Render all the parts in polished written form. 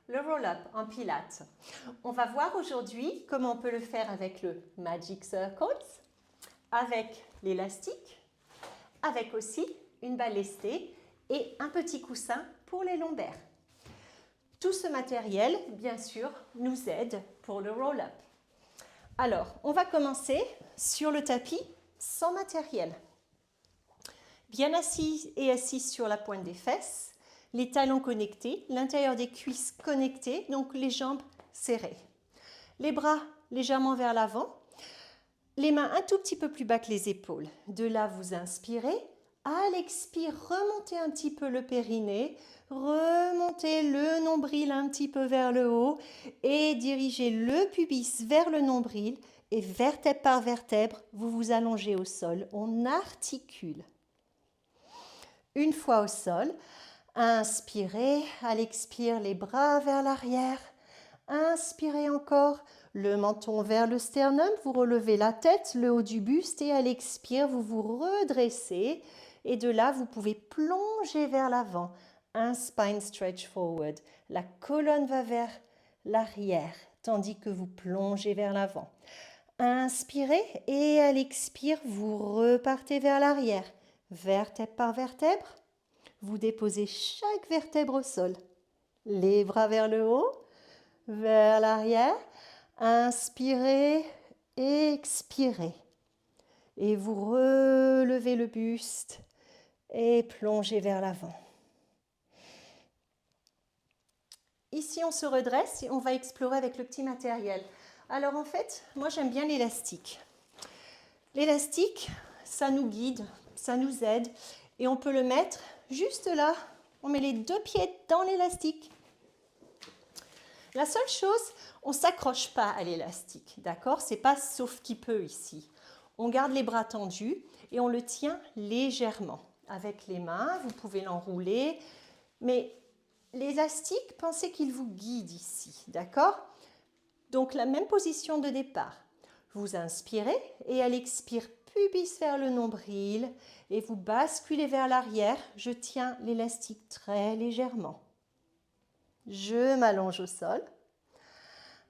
le roll-up en pilates. On va voir aujourd'hui comment on peut le faire avec le Magic Circles, avec l'élastique, avec aussi une balle lestée et un petit coussin pour les lombaires. Tout ce matériel, bien sûr, nous aide pour le roll-up. Alors, on va commencer sur le tapis sans matériel. Bien assis et assise sur la pointe des fesses, les talons connectés, l'intérieur des cuisses connectés, donc les jambes serrées. Les bras légèrement vers l'avant, les mains un tout petit peu plus bas que les épaules. De là, vous inspirez. À l'expire, remontez un petit peu le périnée, remontez le nombril un petit peu vers le haut et dirigez le pubis vers le nombril et vertèbre par vertèbre, vous vous allongez au sol. On articule. Une fois au sol, inspirez, à l'expire, les bras vers l'arrière. Inspirez encore, le menton vers le sternum, vous relevez la tête, le haut du buste et à l'expire, vous vous redressez et de là, vous pouvez plonger vers l'avant. Un spine stretch forward. La colonne va vers l'arrière tandis que vous plongez vers l'avant. Inspirez et à l'expire, vous repartez vers l'arrière. Vertèbre par vertèbre, vous déposez chaque vertèbre au sol. Les bras vers le haut, vers l'arrière. Inspirez, expirez. Et vous relevez le buste et plongez vers l'avant. Ici, on se redresse et on va explorer avec le petit matériel. Alors en fait, moi j'aime bien l'élastique. L'élastique, ça nous guide, ça nous aide et on peut le mettre juste là. On met les deux pieds dans l'élastique. La seule chose, on ne s'accroche pas à l'élastique, d'accord? C'est pas sauf qui peut ici. On garde les bras tendus et on le tient légèrement. Avec les mains, vous pouvez l'enrouler, mais l'élastique, pensez qu'il vous guide ici, d'accord? Donc la même position de départ. Vous inspirez et à l'expire, pubis vers le nombril et vous basculez vers l'arrière. Je tiens l'élastique très légèrement. Je m'allonge au sol.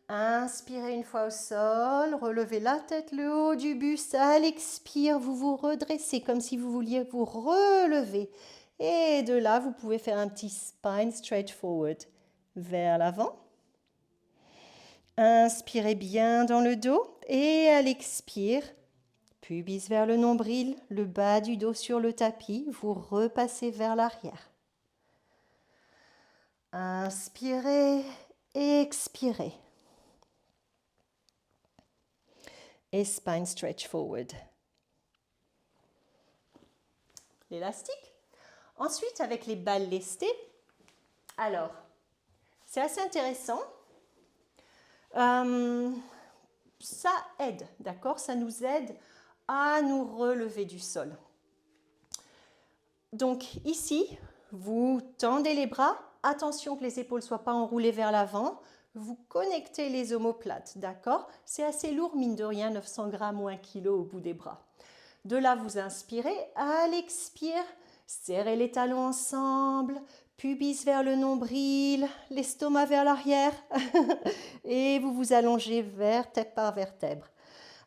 Inspirez une fois au sol, relevez la tête, le haut du buste. À l'expire, vous vous redressez comme si vous vouliez vous relever. Et de là, vous pouvez faire un petit spine stretch forward vers l'avant. Inspirez bien dans le dos et à l'expire, pubis vers le nombril, le bas du dos sur le tapis, vous repassez vers l'arrière. Inspirez, expirez. Et spine stretch forward. L'élastique. Ensuite, avec les balles lestées, alors, c'est assez intéressant. Ça aide, d'accord? Ça nous aide à nous relever du sol. Donc ici, vous tendez les bras. Attention que les épaules ne soient pas enroulées vers l'avant. Vous connectez les omoplates, d'accord? C'est assez lourd, mine de rien, 900 grammes ou 1 kg au bout des bras. De là, vous inspirez. À l'expire, serrez les talons ensemble. Pubis vers le nombril, l'estomac vers l'arrière. Et vous vous allongez vertèbre par vertèbre.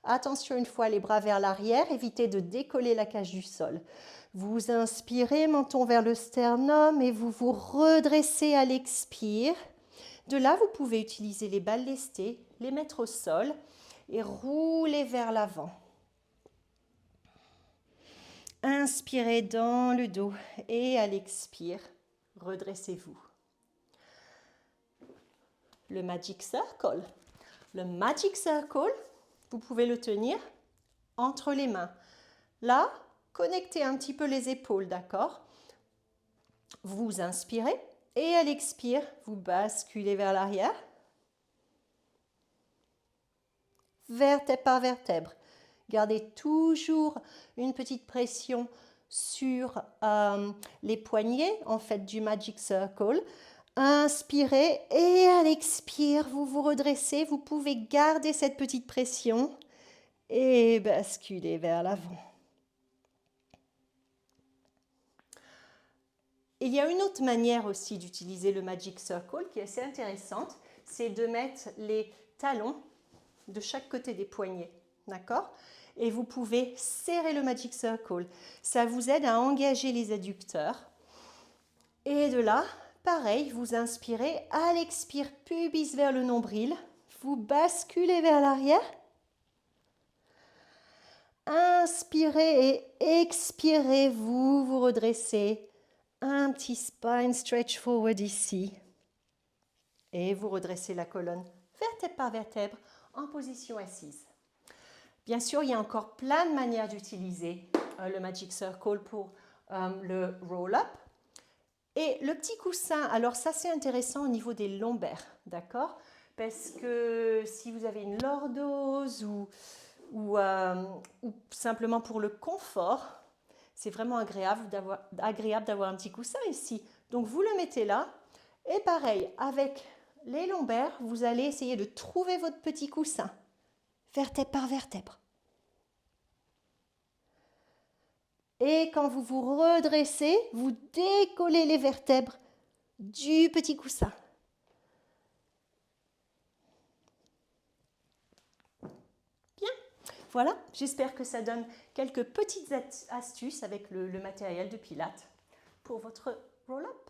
Attention, une fois les bras vers l'arrière, évitez de décoller la cage du sol. Vous inspirez, menton vers le sternum et vous vous redressez à l'expire. De là, vous pouvez utiliser les balles lestées, les mettre au sol et rouler vers l'avant. Inspirez dans le dos et à l'expire, redressez-vous. Le Magic Circle. Le Magic Circle, vous pouvez le tenir entre les mains. Là, connectez un petit peu les épaules, d'accord? Vous inspirez et à l'expire, vous basculez vers l'arrière. Vertèbre par vertèbre. Gardez toujours une petite pression sur les poignets, en fait, du Magic Circle. Inspirez et à l'expire, vous vous redressez. Vous pouvez garder cette petite pression et basculer vers l'avant. Et il y a une autre manière aussi d'utiliser le Magic Circle qui est assez intéressante, c'est de mettre les talons de chaque côté des poignets, d'accord? Et vous pouvez serrer le Magic Circle. Ça vous aide à engager les adducteurs. Et de là, pareil, vous inspirez, à l'expire, pubis vers le nombril. Vous basculez vers l'arrière. Inspirez et expirez, vous vous redressez. Un petit spine stretch forward ici. Et vous redressez la colonne vertèbre par vertèbre en position assise. Bien sûr, il y a encore plein de manières d'utiliser le Magic Circle pour le roll-up. Et le petit coussin, alors ça c'est intéressant au niveau des lombaires, d'accord? Parce que si vous avez une lordose ou simplement pour le confort, c'est vraiment agréable d'avoir un petit coussin ici. Donc vous le mettez là et pareil, avec les lombaires, vous allez essayer de trouver votre petit coussin, vertèbre par vertèbre. Et quand vous vous redressez, vous décollez les vertèbres du petit coussin. Bien, voilà, j'espère que ça donne quelques petites astuces avec le matériel de Pilates pour votre roll-up.